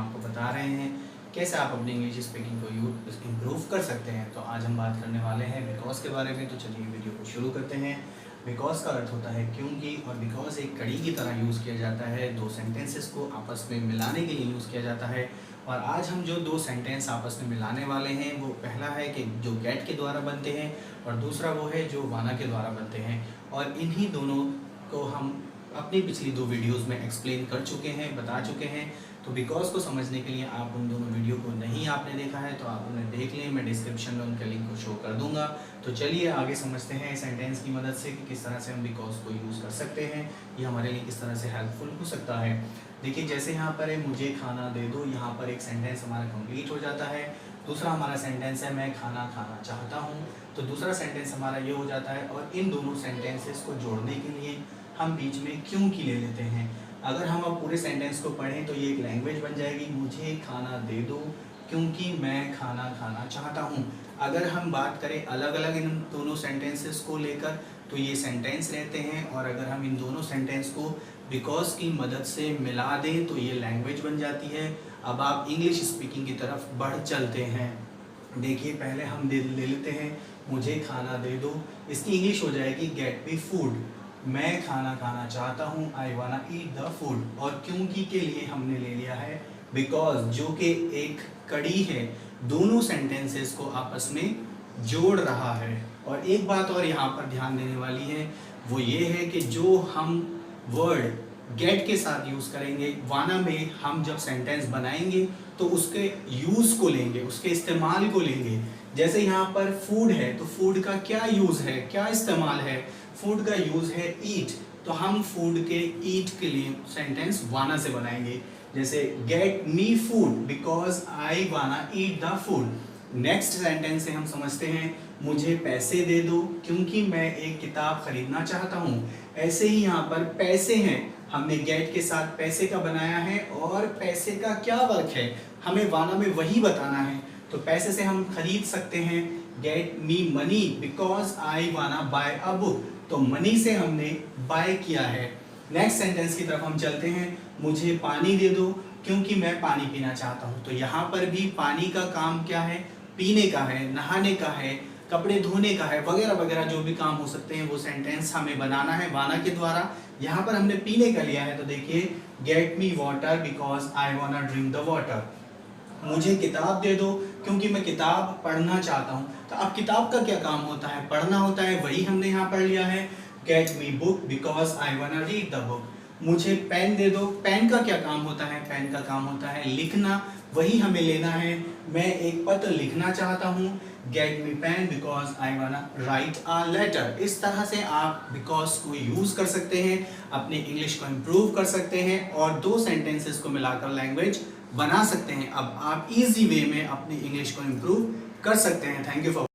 आपको बता रहे हैं कैसे आप अपनी इंग्लिश स्पीकिंग को इम्प्रूव कर सकते हैं। तो आज हम बात करने वाले हैं बिकॉज के बारे में। तो चलिए वीडियो को शुरू करते हैं। बिकॉज का अर्थ होता है क्योंकि, और बिकॉज एक कड़ी की तरह यूज़ किया जाता है, दो सेंटेंसेस को आपस में मिलाने के लिए यूज़ किया जाता है। और आज हम जो दो सेंटेंस आपस में मिलाने वाले हैं वो पहला है कि जो गेट के द्वारा बनते हैं और दूसरा वो है जो वाना के द्वारा बनते हैं। और इन्हीं दोनों को हम अपनी पिछली दो वीडियोस में एक्सप्लेन कर चुके हैं, बता चुके हैं। तो बिकॉज को समझने के लिए आप उन दोनों वीडियो को नहीं आपने देखा है तो आप उन्हें देख लें, मैं डिस्क्रिप्शन में उनके लिंक को शो कर दूंगा। तो चलिए आगे समझते हैं सेंटेंस की मदद से कि किस तरह से हम बिकॉज को यूज़ कर सकते हैं, ये हमारे लिए किस तरह से हेल्पफुल हो सकता है। देखिए जैसे यहाँ पर है मुझे खाना दे दो, यहाँ पर एक सेंटेंस हमारा कंप्लीट हो जाता है। दूसरा हमारा सेंटेंस है मैं खाना खाना चाहता हूँ, तो दूसरा सेंटेंस हमारा ये हो जाता है। और इन दोनों सेंटेंसेस को जोड़ने के लिए हम बीच में क्यों की ले लेते हैं। अगर हम अब पूरे सेंटेंस को पढ़ें तो ये एक लैंग्वेज बन जाएगी, मुझे खाना दे दो क्योंकि मैं खाना खाना चाहता हूँ। अगर हम बात करें अलग अलग इन दोनों सेंटेंसेस को लेकर तो ये सेंटेंस रहते हैं, और अगर हम इन दोनों सेंटेंस को बिकॉज की मदद से मिला दें तो ये लैंग्वेज बन जाती है। अब आप इंग्लिश स्पीकिंग की तरफ बढ़ चलते हैं। देखिए पहले हम ले लेते हैं मुझे खाना दे दो, इसकी इंग्लिश हो जाएगी गेट मी फूड। मैं खाना खाना चाहता हूँ, आई वाना ईट द फूड। और क्योंकि के लिए हमने ले लिया है बिकॉज, जो कि एक कड़ी है, दोनों सेंटेंसेस को आपस में जोड़ रहा है। और एक बात और यहाँ पर ध्यान देने वाली है, वो ये है कि जो हम वर्ड गेट के साथ यूज़ करेंगे वाना में, हम जब सेंटेंस बनाएंगे तो उसके यूज़ को लेंगे, उसके इस्तेमाल को लेंगे। जैसे यहाँ पर फूड है तो फूड का क्या यूज़ है, क्या इस्तेमाल है। फूड का यूज़ है ईट, तो हम फूड के ईट के लिए सेंटेंस वाना से बनाएंगे। जैसे get me food because I wanna eat the food. Next sentence से हम समझते हैं मुझे पैसे दे दो क्योंकि मैं एक किताब खरीदना चाहता हूँ। ऐसे ही यहाँ पर पैसे हैं, हमने गेट के साथ पैसे का बनाया है, और पैसे का क्या वर्क है हमें वाना में वही बताना है। तो पैसे से हम खरीद सकते हैं get me money because I वाना बाय अ बुक। तो मनी से हमने बाय किया है। नेक्स्ट सेंटेंस की तरफ हम चलते हैं, मुझे पानी दे दो क्योंकि मैं पानी पीना चाहता हूँ। तो यहाँ पर भी पानी का काम क्या है, पीने का है, नहाने का है, कपड़े धोने का है, वगैरह वगैरह जो भी काम हो सकते हैं वो सेंटेंस हमें बनाना है वाना के द्वारा। यहाँ पर हमने पीने का लिया है, तो देखिए get me water because I वाना ड्रिंक द वाटर। मुझे किताब दे दो क्योंकि मैं किताब पढ़ना चाहता हूँ। तो अब किताब का क्या काम होता है, पढ़ना होता है, वही हमने यहाँ पढ़ लिया है get me book because I वाना रीड द बुक। मुझे पेन दे दो, पेन का क्या काम होता है, पेन का काम होता है लिखना, वही हमें लेना है। मैं एक पत्र लिखना चाहता हूँ, get me pain because I वाना राइट अ लेटर। इस तरह से आप बिकॉज को यूज़ कर सकते हैं, अपनी इंग्लिश को इम्प्रूव कर सकते हैं और दो सेंटेंसेस को मिलाकर लैंग्वेज बना सकते हैं। अब आप इजी वे में अपनी इंग्लिश को इम्प्रूव कर सकते हैं। Thank you for